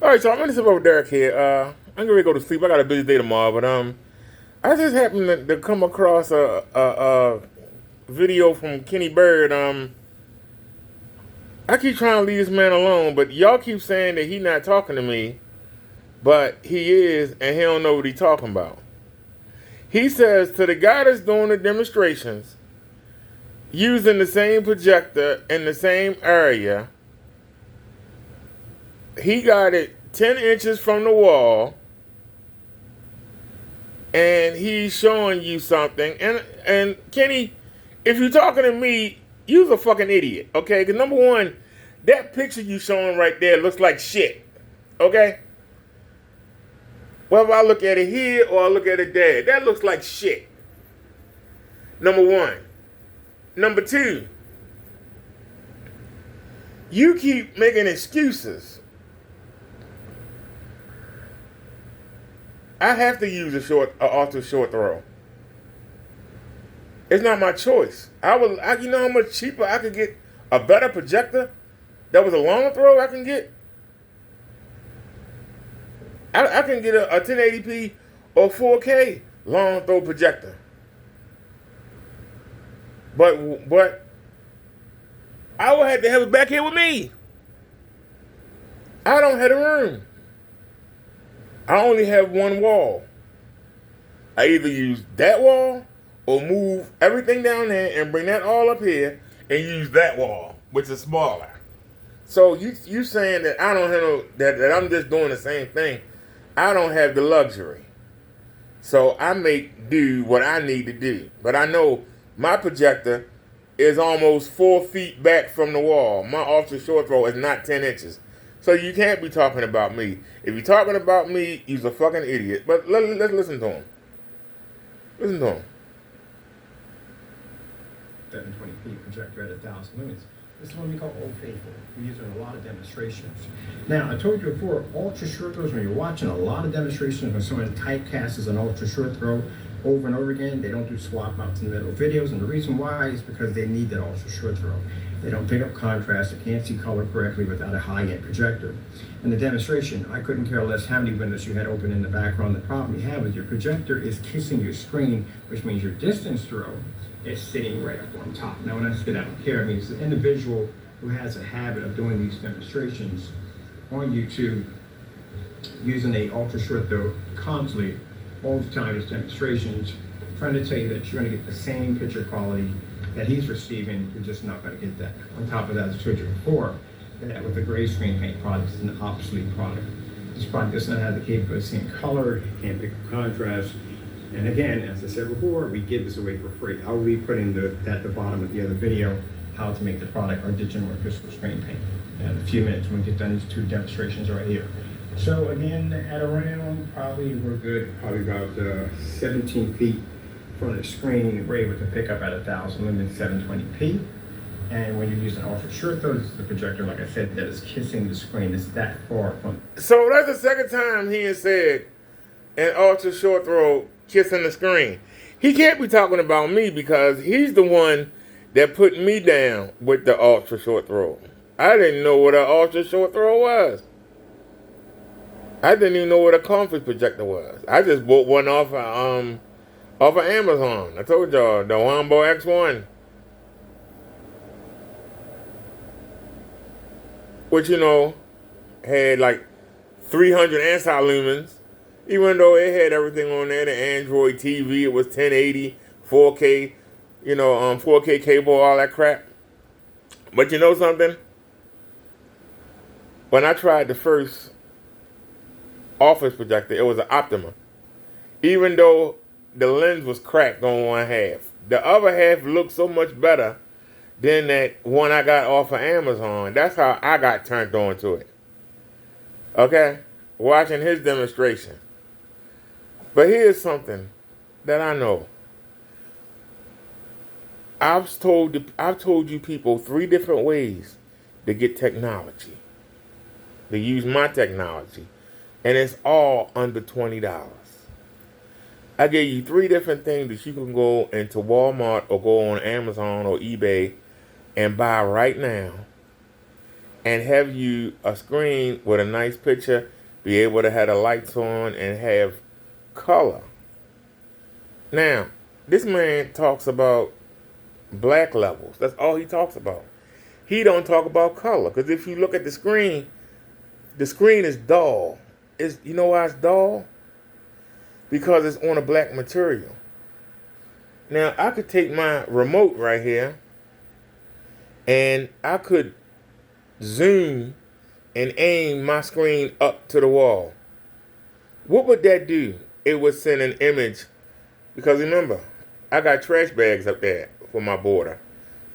All right, so I'm gonna sit over Derek here. I'm gonna go to sleep. I got a busy day tomorrow, but I just happened to come across a video from Kenny Bird. I keep trying to leave this man alone, but y'all keep saying that he not talking to me, but he is, and he don't know what he talking about. He says to the guy that's doing the demonstrations, using the same projector in the same area, he got it 10 inches from the wall, and he's showing you something. And Kenny, if you're talking to me, you're a fucking idiot, okay? Because number one, that picture you showing right there looks like shit, okay? Whether I look at it here or I look at it there, that looks like shit. Number one. Number two, you keep making excuses. I have to use a short throw. It's not my choice. You know how much cheaper I could get a better projector that was a long throw I can get? I can get a 1080p or 4K long throw projector. But I would have to have it back here with me. I don't have the room. I only have one wall. I either use that wall or move everything down there and bring that all up here and use that wall, which is smaller. So you saying that I don't have that I'm just doing the same thing. I don't have the luxury. So I make do what I need to do. But I know my projector is almost 4 feet back from the wall. My ultra short throw is not 10 inches. So you can't be talking about me. If you're talking about me, you're a fucking idiot. But let's listen to him. Listen to him. 720p projector at 1,000 lumens. This is what we call Old Faithful. We use it in a lot of demonstrations. Now, I told you before, ultra short throws, when you're watching a lot of demonstrations when someone typecasts an ultra short throw over and over again, they don't do swap outs in the middle of videos, and the reason why is because they need that ultra short throw. They don't pick up contrast, they can't see color correctly without a high-end projector. In the demonstration, I couldn't care less how many windows you had open in the background. The problem you have is your projector is kissing your screen, which means your distance throw is sitting right up on top. Now, when I say that, I don't care. I mean, it's an individual who has a habit of doing these demonstrations on YouTube using a ultra short throw constantly all the time as demonstrations, trying to tell you that you're going to get the same picture quality that he's receiving. You're just not going to get that. On top of that, as I told you before, that with the gray screen paint product is an obsolete product. This product does not have the capability of seeing color, can't pick up contrast. And again, as I said before, we give this away for free. I'll be putting that at the bottom of the other video, how to make the product our digital or crystal screen paint. In a few minutes, when we get done these two demonstrations right here. So again, at around, probably we're good, probably about 17 feet from the screen, we're able to pick up at 1,000 lumens 720p. And when you're using ultra short throw, this is the projector, like I said, that is kissing the screen. It's that far from. So that's the second time he has said an ultra short throw kissing the screen. He can't be talking about me because he's the one that put me down with the ultra short throw. I didn't know what an ultra short throw was. I didn't even know what a conference projector was. I just bought one off of Amazon. I told y'all, the Wambo X1. Which, had like 300 anti-lumens. Even though it had everything on there, the Android TV, it was 1080, 4K, 4K cable, all that crap. But you know something? When I tried the first office projector, it was an Optima. Even though the lens was cracked on one half, the other half looked so much better than that one I got off of Amazon. That's how I got turned on to it. Okay? Watching his demonstration. But here's something that I know. I've told you people 3 different ways to get technology. To use my technology. And it's all under $20. I gave you 3 different things that you can go into Walmart or go on Amazon or eBay and buy right now. and have you a screen with a nice picture, be able to have the lights on and have color. Now, this man talks about black levels. That's all he talks about. He don't talk about color, because if you look at the screen is dull. You know why it's dull? Because it's on a black material. Now, I could take my remote right here and I could zoom and aim my screen up to the wall. What would that do? It would send an image, because remember, I got trash bags up there for my border.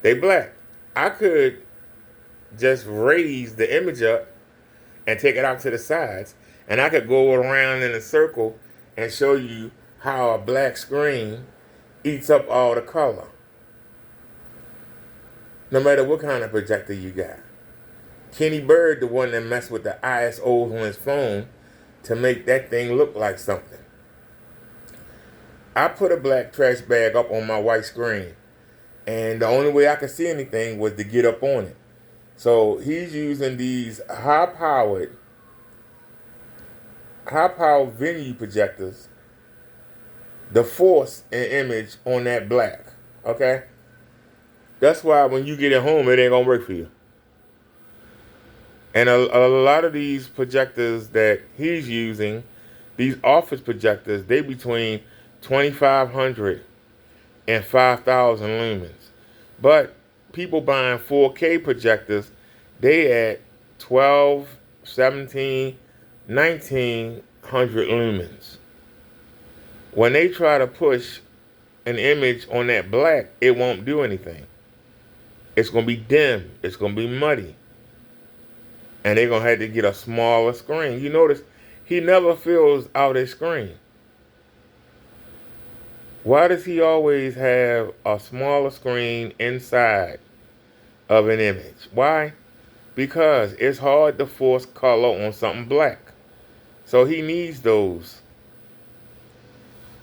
They black. I could just raise the image up and take it out to the sides, and I could go around in a circle and show you how a black screen eats up all the color, no matter what kind of projector you got. Kenny Bird, the one that messed with the ISOs on his phone to make that thing look like something. I put a black trash bag up on my white screen, and the only way I could see anything was to get up on it. So he's using these high-powered venue projectors to force an image on that black. Okay? That's why when you get it home, it ain't gonna work for you. And a lot of these projectors that he's using, these office projectors, they between 2,500 and 5,000 lumens. But people buying 4K projectors, they at 12, 17, 1,900 lumens. When they try to push an image on that black, it won't do anything. It's going to be dim. It's going to be muddy. And they're going to have to get a smaller screen. You notice he never fills out his screen. Why does he always have a smaller screen inside of an image? Why? Because it's hard to force color on something black. So he needs those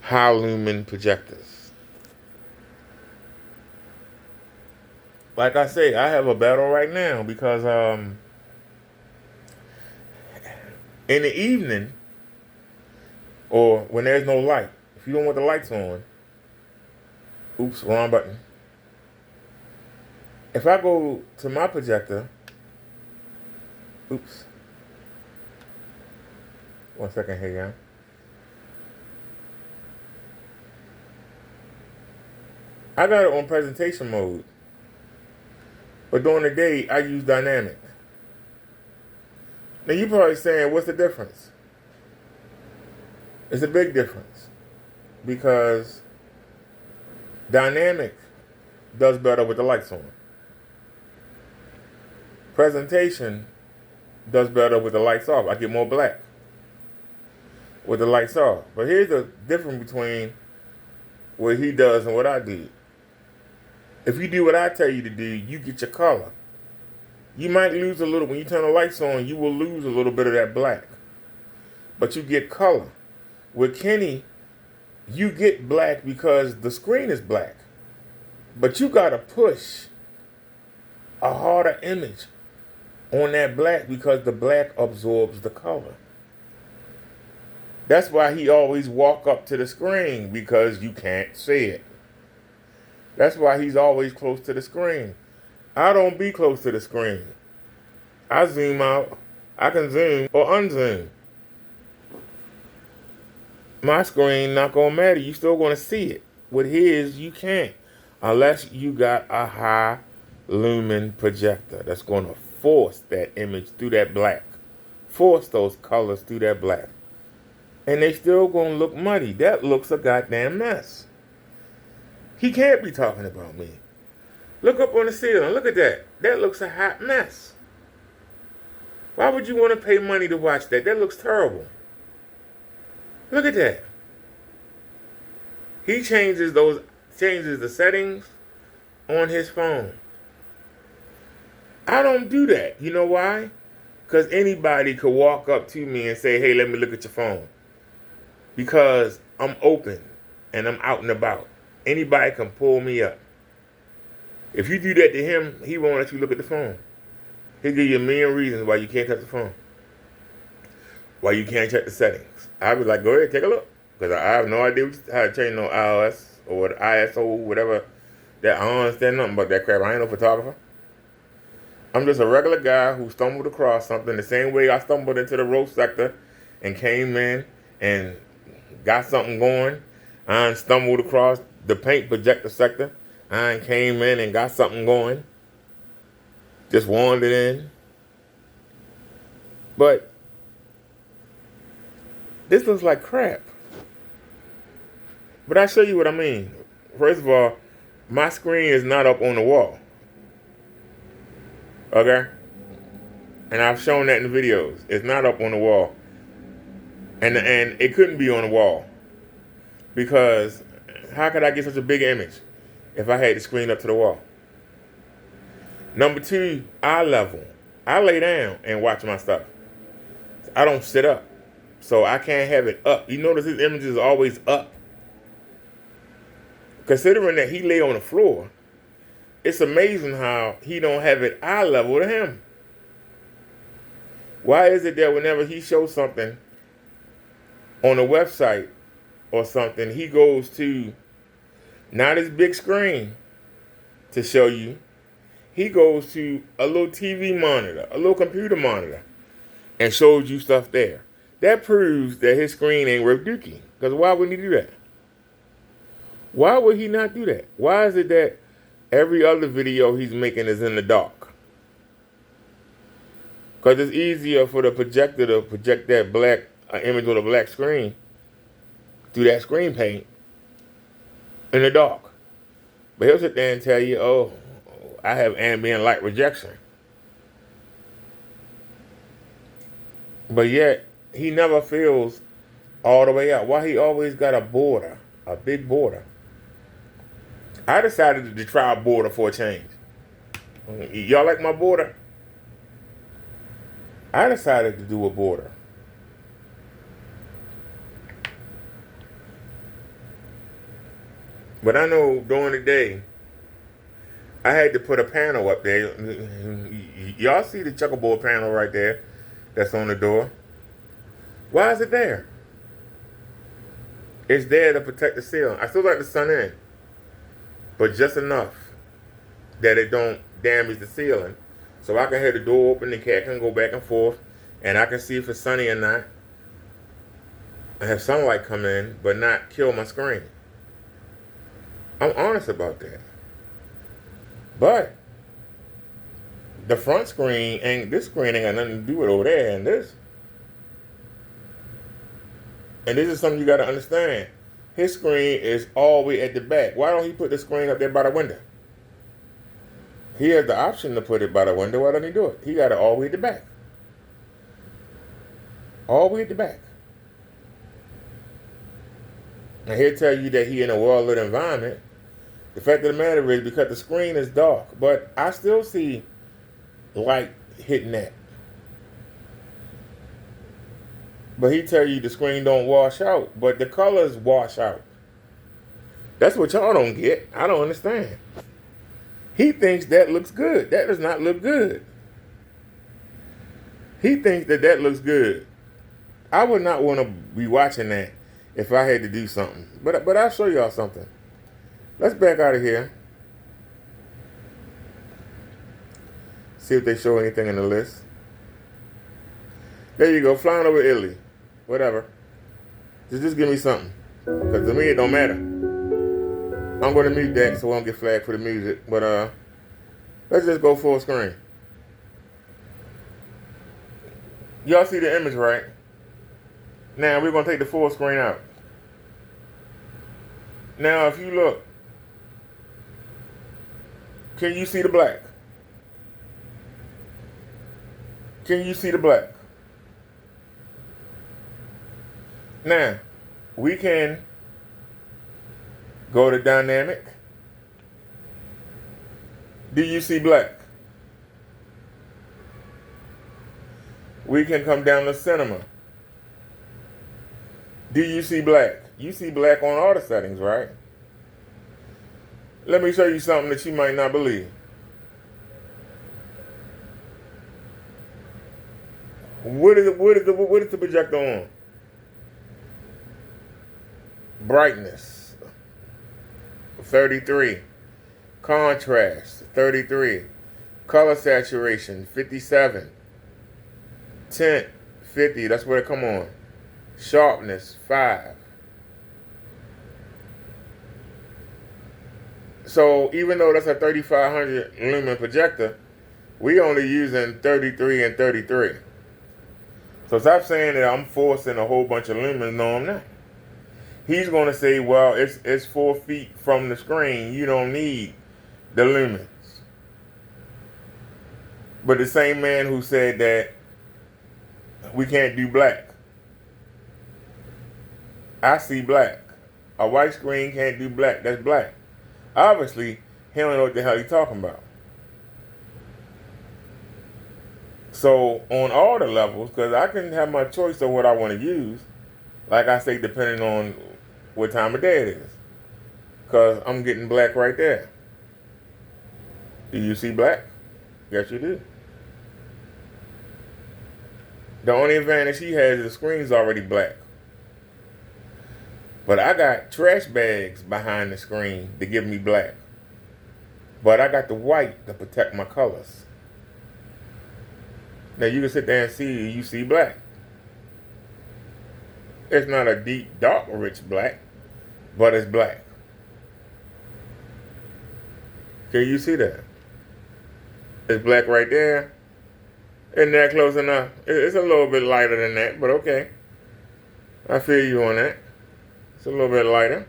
high lumen projectors. Like I say, I have a battle right now because in the evening, or when there's no light, if you don't want the lights on, oops, wrong button. If I go to my projector, oops, 1 second here, y'all. I got it on presentation mode, but during the day, I use dynamic. Now you're probably saying, what's the difference? It's a big difference, because dynamic does better with the lights on. Presentation does better with the lights off. I get more black with the lights off. But here's the difference between what he does and what I do. If you do what I tell you to do, you get your color. You might lose a little. When you turn the lights on, you will lose a little bit of that black. But you get color. With Kenny, you get black because the screen is black. But you got to push a harder image on that black because the black absorbs the color. That's why he always walk up to the screen, because you can't see it. That's why he's always close to the screen. I don't be close to the screen. I zoom out. I can zoom or unzoom. My screen not gonna matter. You still gonna see it. With his, you can't, unless you got a high lumen projector that's gonna force that image through that black, force those colors through that black, and they still gonna look muddy. That looks a goddamn mess. He can't be talking about me. Look up on the ceiling. Look at that. That looks a hot mess. Why would you want to pay money to watch that? That looks terrible. Look at that. He changes the settings on his phone. I don't do that. You know why? Because anybody could walk up to me and say, hey, let me look at your phone. Because I'm open and I'm out and about. Anybody can pull me up. If you do that to him, he won't let you look at the phone. He'll give you a million reasons why you can't touch the phone, why you can't check the settings. I'll be like, go ahead, take a look. Because I have no idea how to change no iOS or the ISO, whatever. That I don't understand nothing about that crap. I ain't no photographer. I'm just a regular guy who stumbled across something the same way I stumbled into the roast sector and came in and got something going. I stumbled across the paint projector sector. I came in and got something going. Just wandered in. But this looks like crap. But I'll show you what I mean. First of all, my screen is not up on the wall. Okay? And I've shown that in the videos. It's not up on the wall. And it couldn't be on the wall. Because how could I get such a big image if I had the screen up to the wall? Number two, eye level. I lay down and watch my stuff. I don't sit up. So I can't have it up. You notice his image is always up. Considering that he lay on the floor, it's amazing how he don't have it eye level to him. Why is it that whenever he shows something on a website or something, he goes to not his big screen to show you. He goes to a little TV monitor, a little computer monitor, and shows you stuff there. That proves that his screen ain't worth dookie. Because why wouldn't he do that? Why would he not do that? Why is it that every other video he's making is in the dark? Because it's easier for the projector to project that black image on a black screen through that screen paint in the dark. But he'll sit there and tell you, oh, I have ambient light rejection. But yet, he never feels all the way out. Why he always got a border, a big border? I decided to try a border for a change. Y'all like my border? I decided to do a border. But I know during the day, I had to put a panel up there. Y'all see the checkerboard panel right there that's on the door? Why is it there? It's there to protect the ceiling. I still let the sun in, but just enough that it don't damage the ceiling. So I can hear the door open, the cat can go back and forth, and I can see if it's sunny or not. I have sunlight come in, but not kill my screen. I'm honest about that. But the front screen this screen ain't got nothing to do with over there and this. And this is something you got to understand. His screen is all the way at the back. Why don't he put the screen up there by the window? He has the option to put it by the window. Why don't he do it? He got it all the way at the back. All the way at the back. And he'll tell you that he in a well-lit environment. The fact of the matter is because the screen is dark, but I still see light hitting that. But he tell you the screen don't wash out, but the colors wash out. That's what y'all don't get. I don't understand. He thinks that looks good. That does not look good. He thinks that looks good. I would not want to be watching that if I had to do something. But I'll show y'all something. Let's back out of here. See if they show anything in the list. There you go, flying over Italy. Whatever. Just give me something. Because to me it don't matter. I'm going to mute that so I won't get flagged for the music. But let's just go full screen. Y'all see the image, right? Now we're going to take the full screen out. Now if you look, can you see the black? Can you see the black? Now, we can go to dynamic. Do you see black? We can come down to cinema. Do you see black? You see black on all the settings, right? Let me show you something that you might not believe. What is the projector on? Brightness, 33. Contrast, 33. Color saturation, 57. Tint, 50. That's where it come on. Sharpness, 5. So even though that's a 3500 lumen projector, we only using 33 and 33. So stop saying that I'm forcing a whole bunch of lumens. No, I'm not. He's going to say, well, it's 4 feet from the screen. You don't need the lumens. But the same man who said that we can't do black, I see black. A white screen can't do black. That's black. Obviously, he don't know what the hell he's talking about. So on all the levels, because I can have my choice of what I want to use, like I say, depending on what time of day it is. Because I'm getting black right there. Do you see black? Yes, you do. The only advantage he has is the screen's already black. But I got trash bags behind the screen to give me black. But I got the white to protect my colors. Now you can sit there and see, you see black. It's not a deep, dark, rich black, but it's black. Can you see that? It's black right there. Isn't that close enough? It's a little bit lighter than that, but okay. I feel you on that. It's a little bit lighter.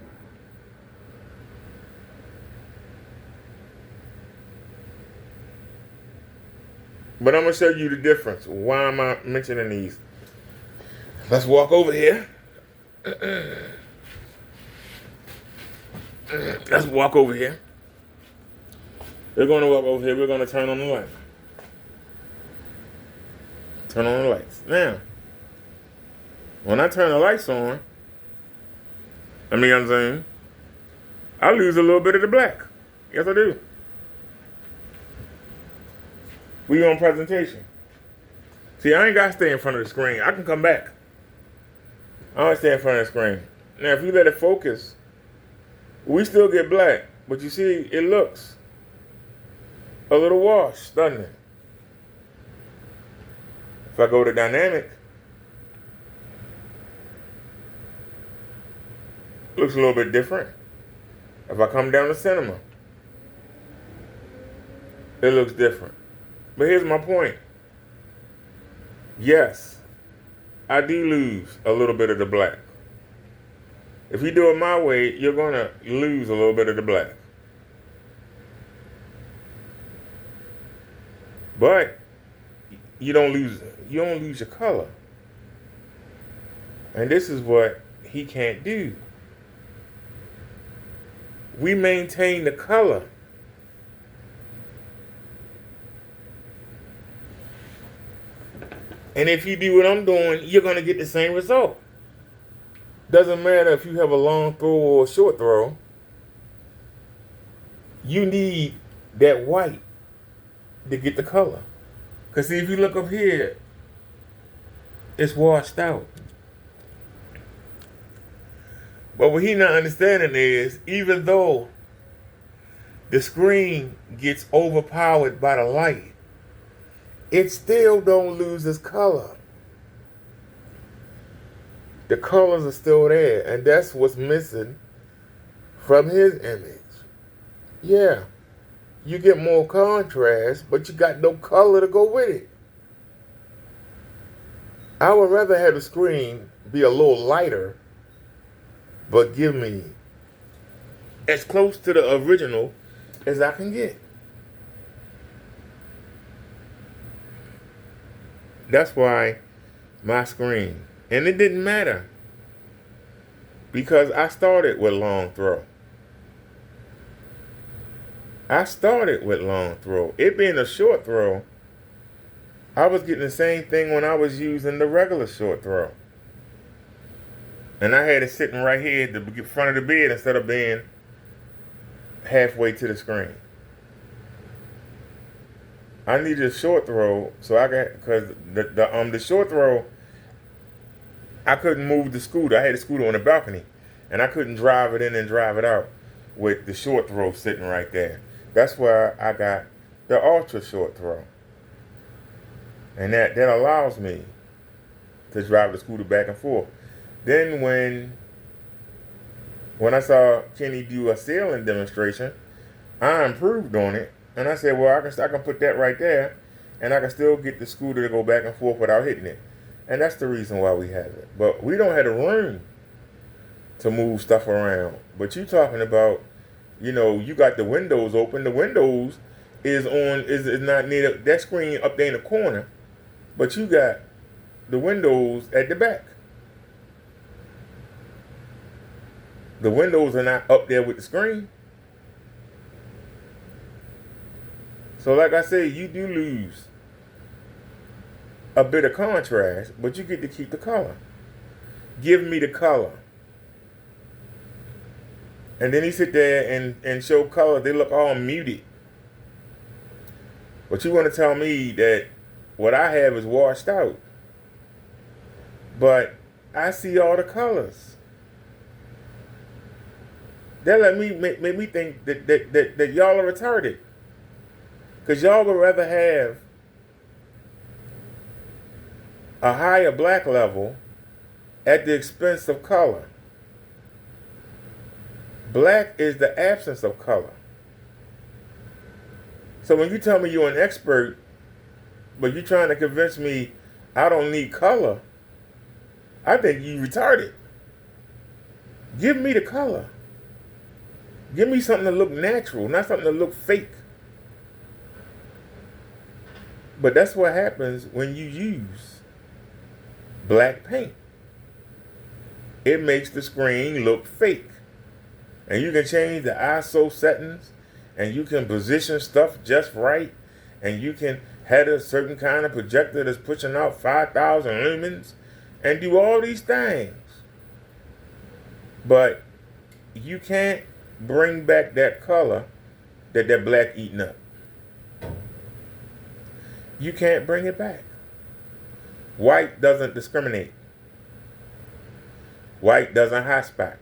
But I'm going to show you the difference. Why am I mentioning these? Let's walk over here. Let's walk over here. We're going to walk over here. We're going to turn on the light. Turn on the lights. Now, when I turn the lights on, let me unzoom. I lose a little bit of the black. Yes, I do. We on presentation. See, I ain't got to stay in front of the screen. I can come back. I don't stay in front of the screen. Now, if you let it focus, we still get black. But you see, it looks a little washed, doesn't it? If I go to dynamic, looks a little bit different. If I come down to cinema, it looks different. But here's my point. Yes, I do lose a little bit of the black. If you do it my way, you're going to lose a little bit of the black. But you don't lose your color. And this is what he can't do. We maintain the color. And if you do what I'm doing, you're going to get the same result. Doesn't matter if you have a long throw or a short throw. You need that white to get the color. Because see, if you look up here, it's washed out. But what he's not understanding is, even though the screen gets overpowered by the light, it still don't lose its color. The colors are still there, and that's what's missing from his image. Yeah, you get more contrast, but you got no color to go with it. I would rather have the screen be a little lighter, but give me as close to the original as I can get. That's why my screen, and it didn't matter, because I started with long throw. It being a short throw, I was getting the same thing when I was using the regular short throw. And I had it sitting right here at the front of the bed instead of being halfway to the screen. I needed a short throw, so I got because the short throw, I couldn't move the scooter. I had the scooter on the balcony, and I couldn't drive it in and drive it out with the short throw sitting right there. That's why I got the ultra short throw, and that allows me to drive the scooter back and forth. Then when I saw Kenny do a sailing demonstration, I improved on it, and I said, well, I can put that right there, and I can still get the scooter to go back and forth without hitting it. And that's the reason why we have it. But we don't have the room to move stuff around. But you talking about, you got the windows open. The windows is not near that screen up there in the corner, but you got the windows at the back. The windows are not up there with the screen. So like I said, you do lose a bit of contrast, but you get to keep the color. Give me the color. And then he sit there and show color. They look all muted. But you want to tell me that what I have is washed out. But I see all the colors. That made me think that y'all are retarded. Because y'all would rather have a higher black level at the expense of color. Black is the absence of color. So when you tell me you're an expert, but you're trying to convince me I don't need color, I think you retarded. Give me the color. Give me something to look natural, not something to look fake. But that's what happens when you use black paint. It makes the screen look fake. And you can change the ISO settings, and you can position stuff just right, and you can have a certain kind of projector that's pushing out 5,000 lumens, and do all these things. But you can't bring back that color that black eating up. You can't bring it back. White doesn't discriminate. White doesn't high spot.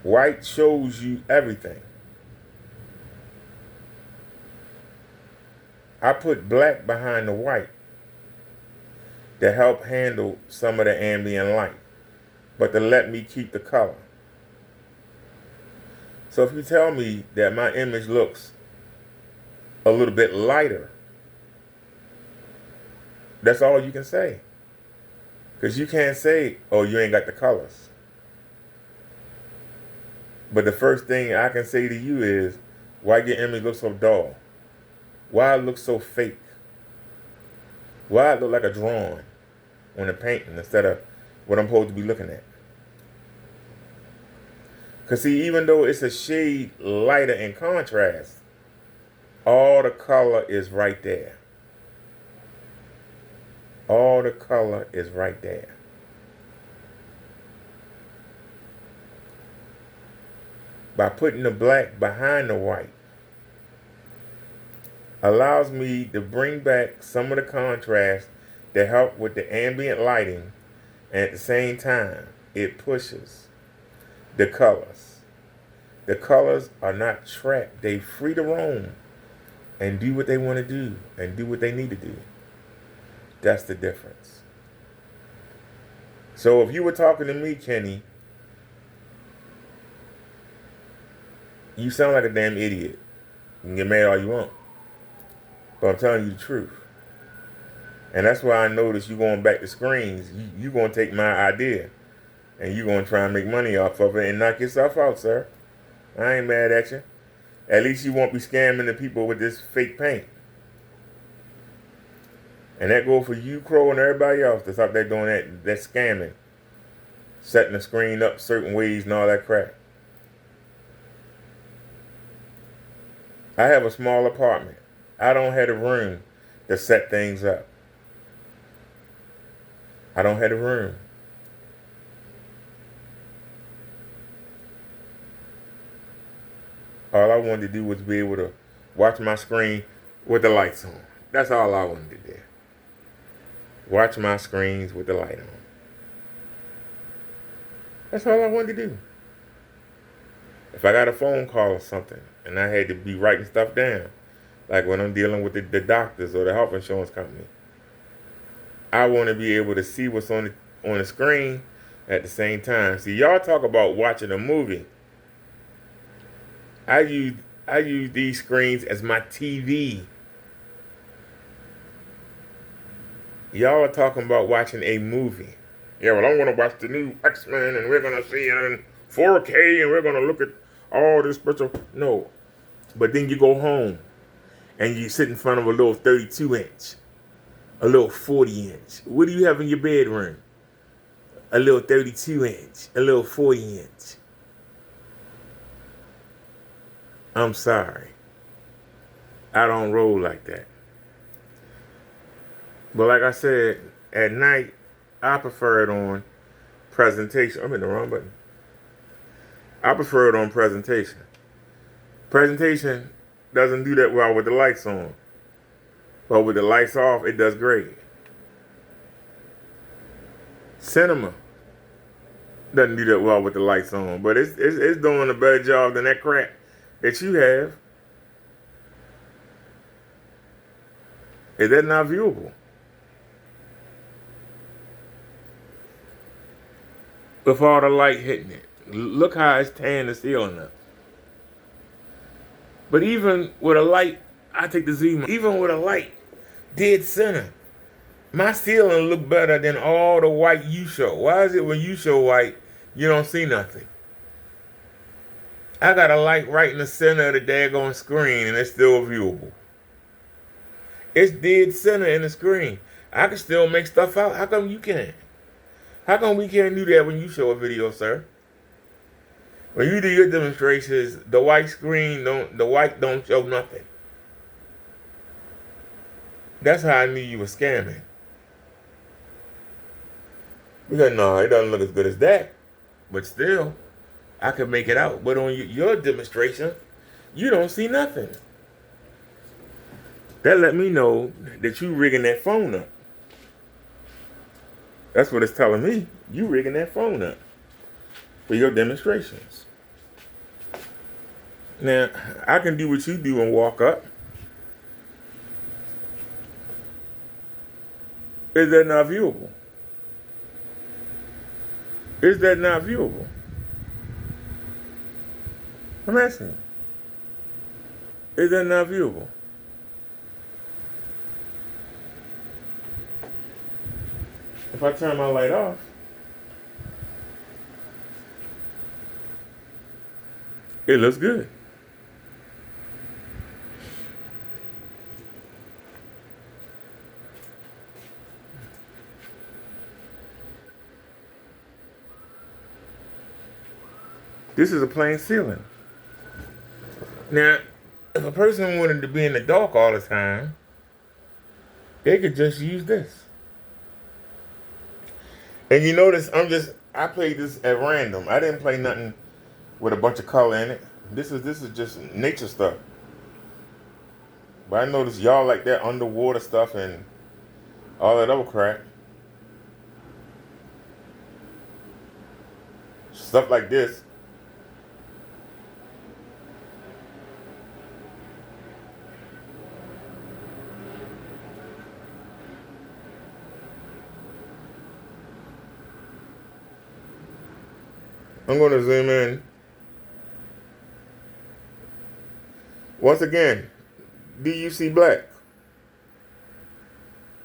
White shows you everything. I put black behind the white to help handle some of the ambient light, but to let me keep the color. So if you tell me that my image looks a little bit lighter, that's all you can say. Because you can't say, oh, you ain't got the colors. But the first thing I can say to you is, why your image look so dull? Why it look so fake? Why it look like a drawing on a painting instead of what I'm supposed to be looking at? Because see, even though it's a shade lighter in contrast, all the color is right there. All the color is right there. By putting the black behind the white, allows me to bring back some of the contrast to help with the ambient lighting, and at the same time, it pushes the colors. The colors are not trapped. They free to roam and do what they want to do and do what they need to do. That's the difference. So if you were talking to me, Kenny, you sound like a damn idiot. You can get mad all you want. But I'm telling you the truth. And that's why I noticed you going back to screens. You going to take my idea. And you going to try and make money off of it and knock yourself out, sir. I ain't mad at you. At least you won't be scamming the people with this fake paint. And that goes for you, Crow, and everybody else that's out there doing that scamming. Setting the screen up certain ways and all that crap. I have a small apartment. I don't have the room to set things up. I don't have the room. All I wanted to do was be able to watch my screen with the lights on. That's all I wanted to do. Watch my screens with the light on. That's all I wanted to do. If I got a phone call or something and I had to be writing stuff down, like when I'm dealing with the doctors or the health insurance company, I want to be able to see what's on the screen at the same time. See, y'all talk about watching a movie. I use these screens as my TV. Y'all are talking about watching a movie. Yeah, well, I want to watch the new X-Men and we're going to see it in 4K and we're going to look at all this special. No. But then you go home and you sit in front of a little 32-inch, a little 40-inch. What do you have in your bedroom? A little 32-inch, a little 40-inch. I'm sorry. I don't roll like that. But like I said, at night, I prefer it on presentation. I'm in the wrong button. I prefer it on presentation. Presentation doesn't do that well with the lights on. But with the lights off, it does great. Cinema doesn't do that well with the lights on. But it's doing a better job than that crap that you have. Is that not viewable? With all the light hitting it. Look how it's tearing the ceiling up. But even with a light, I take the zoom. Even with a light dead center, my ceiling look better than all the white you show. Why is it when you show white, you don't see nothing? I got a light right in the center of the daggone screen and it's still viewable. It's dead center in the screen. I can still make stuff out. How come you can't? How come we can't do that when you show a video, sir? When you do your demonstrations, the white don't show nothing. That's how I knew you were scamming. Because no, it doesn't look as good as that. But still, I can make it out. But on your demonstration, you don't see nothing. That let me know that you rigging that phone up. That's what it's telling me. You rigging that phone up for your demonstrations. Now, I can do what you do and walk up. Is that not viewable? Is that not viewable? I'm asking you. Is that not viewable? If I turn my light off, it looks good. This is a plain ceiling. Now, if a person wanted to be in the dark all the time, they could just use this. And you notice I played this at random. I didn't play nothing with a bunch of color in it. This is just nature stuff. But I noticed y'all like that underwater stuff and all that other crap. Stuff like this. I'm going to zoom in. Once again, do you see black?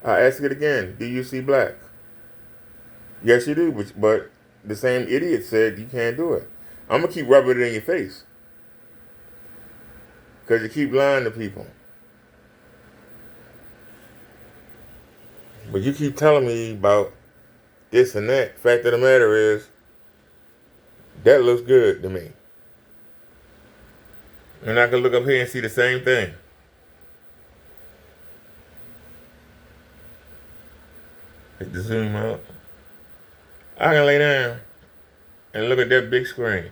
I ask it again. Do you see black? Yes, you do. But the same idiot said you can't do it. I'm going to keep rubbing it in your face. Because you keep lying to people. But you keep telling me about this and that. Fact of the matter is, that looks good to me. And I can look up here and see the same thing. Hit the zoom out. I can lay down and look at that big screen.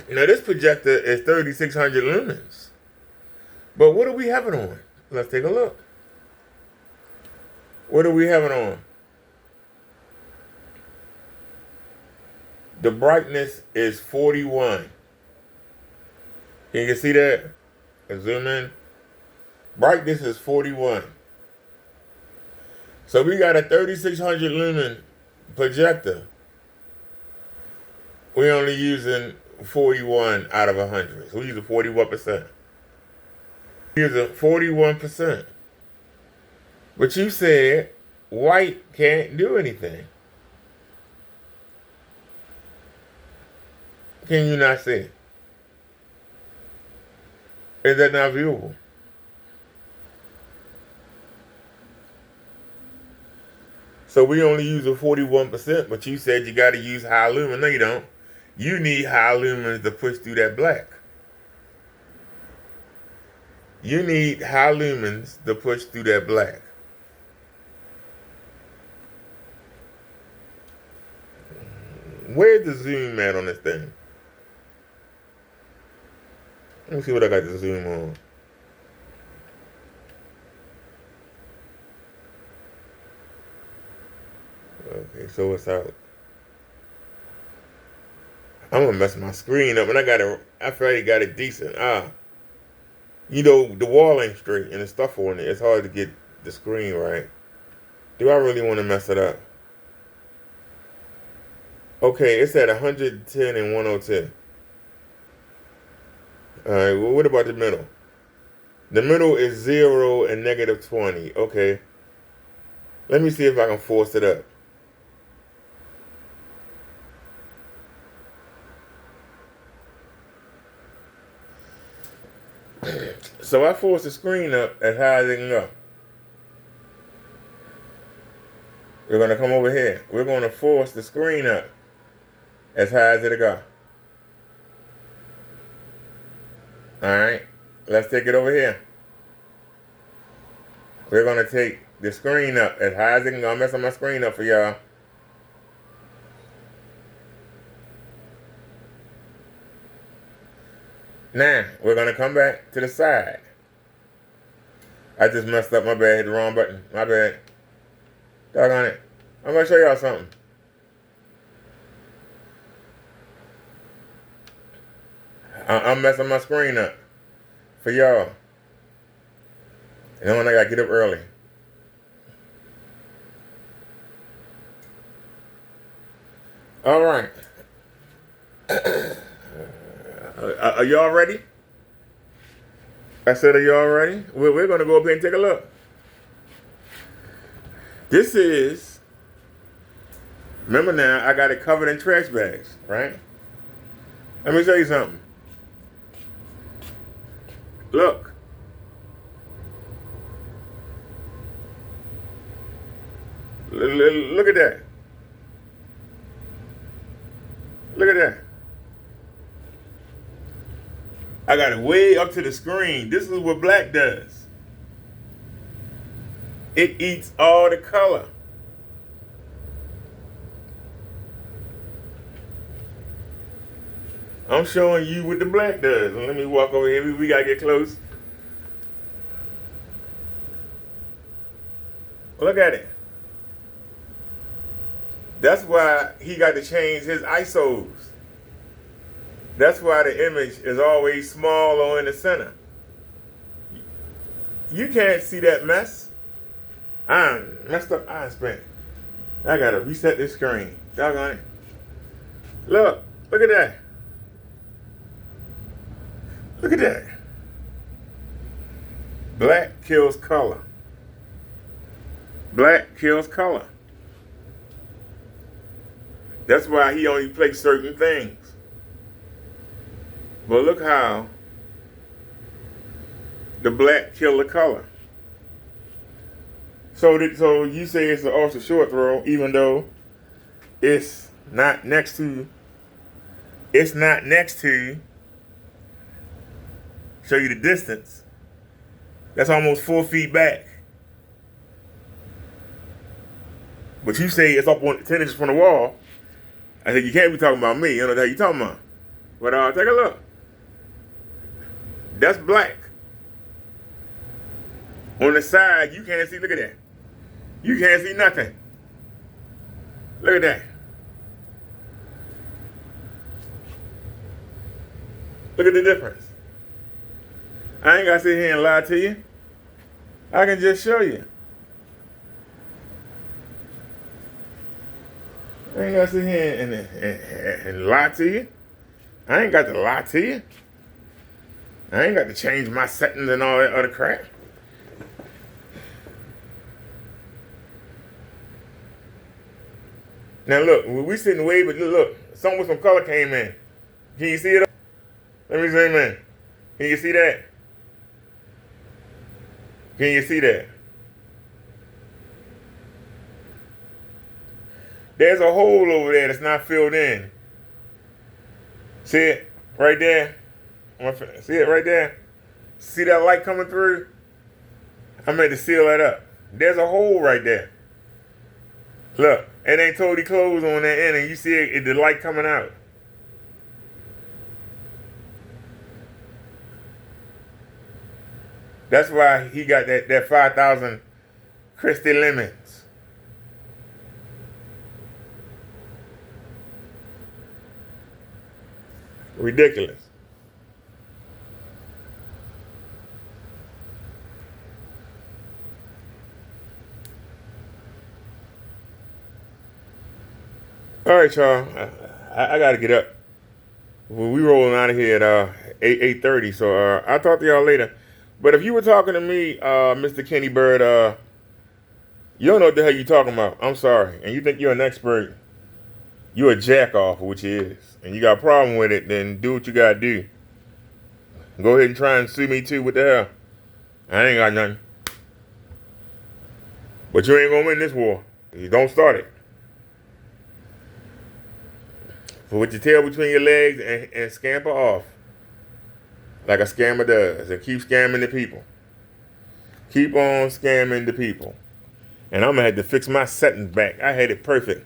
Now this projector is 3600 lumens. But what do we have it on? Let's take a look. What do we have it on? The brightness is 41. Can you see that? I zoom in. Brightness is 41. So we got a 3600 lumen projector. We're only using 41 out of 100. So we're using 41%. We're using 41%. But you said white can't do anything. Can you not see? Is that not viewable? So we only use a 41%, but you said you got to use high lumen. No, you don't. You need high lumens to push through that black. You need high lumens to push through that black. Where's the zoom at on this thing? Let me see what I got to zoom on. Okay, so it's out. I'm gonna mess my screen up, and I already got it decent. You know, the wall ain't straight and the stuff on it. It's hard to get the screen right. Do I really want to mess it up? Okay, it's at 110 and 102. Alright, well, what about the middle? The middle is 0 and negative 20. Okay. Let me see if I can force it up. So I force the screen up as high as it can go. We're going to come over here. We're going to force the screen up as high as it'll go. Alright, let's take it over here. We're going to take the screen up as high as it can go. I'm messing my screen up for y'all. Now, we're going to come back to the side. I just messed up. My bad. Hit the wrong button. My bad. Doggone it. I'm going to show y'all something. I'm messing my screen up for y'all. And then I got to get up early. All right. Are y'all ready? I said, are y'all ready? We're going to go up here and take a look. This is, remember now, I got it covered in trash bags, right? Let me show you something. Look. Look at that. Look at that. I got it way up to the screen. This is what black does. It eats all the color. I'm showing you what the black does. Let me walk over here. We gotta get close. Look at it. That's why he got to change his ISOs. That's why the image is always small or in the center. You can't see that mess. I'm messed up eye spin. I gotta reset this screen. Doggone it. Look at that. Look at that. Black kills color. Black kills color. That's why he only plays certain things. But look how the black kill the color. So you say it's an ultra short throw, even though it's not next to. Show you the distance. That's almost 4 feet back. But you say it's up on 10 inches from the wall. I said, you can't be talking about me. You know what you're talking about. But take a look. That's black. On the side, you can't see. Look at that. You can't see nothing. Look at that. Look at the difference. I ain't got to sit here and lie to you. I can just show you. I ain't got to sit here and lie to you. I ain't got to lie to you. I ain't got to change my settings and all that other crap. Now look, we sitting way, but look, something with some color came in. Can you see it? Let me zoom in. Can you see that? Can you see that? There's a hole over there that's not filled in. See it right there? See it right there? See that light coming through? I meant to seal that up. There's a hole right there. Look, it ain't totally closed on that end, and you see it, the light coming out. That's why he got that 5,000 Christy lemons. Ridiculous. All right, y'all. I got to get up. We rolling out of here at 8:30. So I'll talk to y'all later. But if you were talking to me, Mr. Kenny Bird, you don't know what the hell you're talking about. I'm sorry. And you think you're an expert. You're a jack off, which is. And you got a problem with it, then do what you got to do. Go ahead and try and sue me too. What the hell? I ain't got nothing. But you ain't going to win this war. You don't start it. Put your tail between your legs and scamper off. Like a scammer does. And keep scamming the people. Keep on scamming the people. And I'm going to have to fix my settings back. I had it perfect.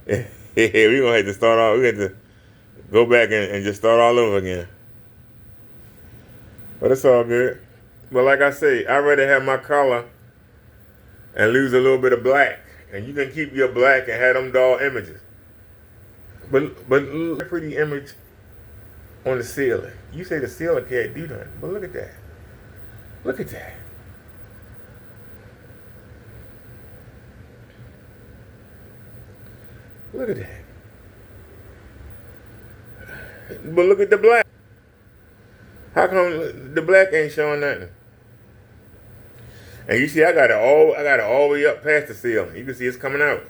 We're going to have to start all. We have to go back and just start all over again. But it's all good. But like I say, I'd rather have my color and lose a little bit of black. And you can keep your black and have them dull images. But look at the pretty image on the ceiling. You say the ceiling can't do nothing, but look at that. Look at that. Look at that. But look at the black. How come the black ain't showing nothing? And you see, I got it all the way up past the ceiling. You can see it's coming out.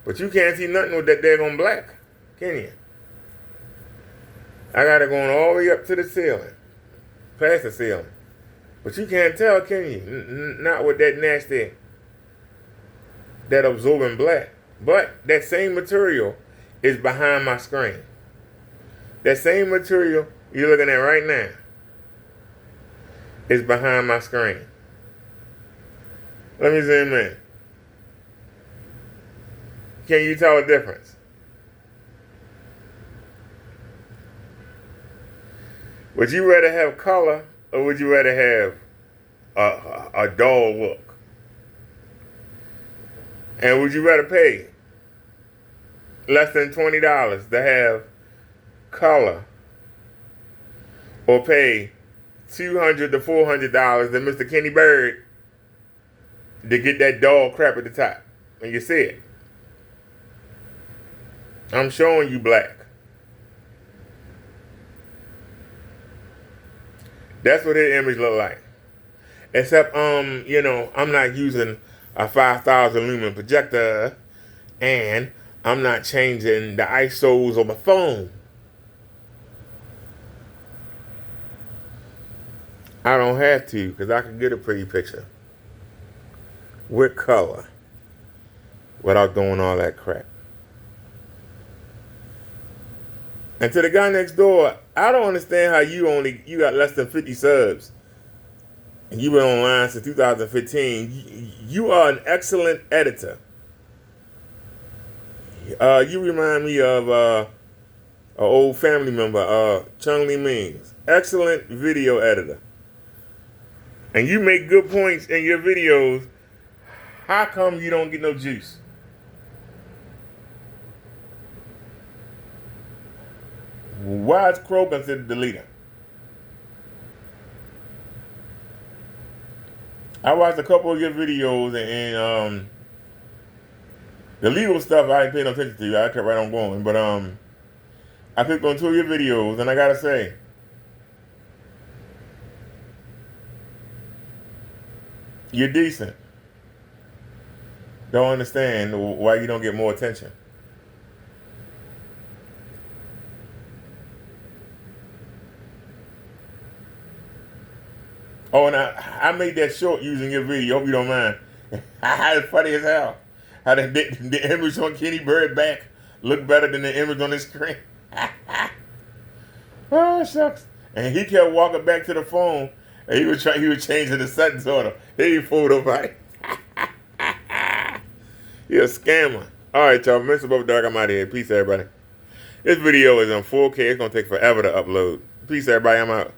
But you can't see nothing with that daggone black, can you? I got it going all the way up to the ceiling, past the ceiling. But you can't tell, can you? Not with that nasty, that absorbing black. But that same material is behind my screen. That same material you're looking at right now is behind my screen. Let me zoom in. Can you tell a difference? Would you rather have color or would you rather have a dull look? And would you rather pay less than $20 to have color or pay $200 to $400 to Mr. Kenny Bird to get that dull crap at the top? And you see it. I'm showing you black. That's what his image look like. Except, I'm not using a 5,000 lumen projector, and I'm not changing the ISOs on my phone. I don't have to, because I can get a pretty picture with color without doing all that crap. And to the guy next door, I don't understand how you got less than 50 subs. And you've been online since 2015. You are an excellent editor. You remind me of An old family member, Chung Lee Mings. Excellent video editor. And you make good points in your videos. How come you don't get no juice? Why is Crow considered the leader? I watched a couple of your videos and the legal stuff I ain't paying no attention to. I kept right on going. But I clicked on two of your videos and I gotta say, you're decent. Don't understand why you don't get more attention. Oh, and I made that short using your video. Hope you don't mind. It's funny as hell. How the image on Kenny Bird back looked better than the image on the screen. Oh, shucks. And he kept walking back to the phone, and he was changing the sentence order. He fooled nobody. He a scammer. All right, y'all. Mr. Bubba Dark, I'm out of here. Peace, everybody. This video is on 4K. It's gonna take forever to upload. Peace, everybody. I'm out.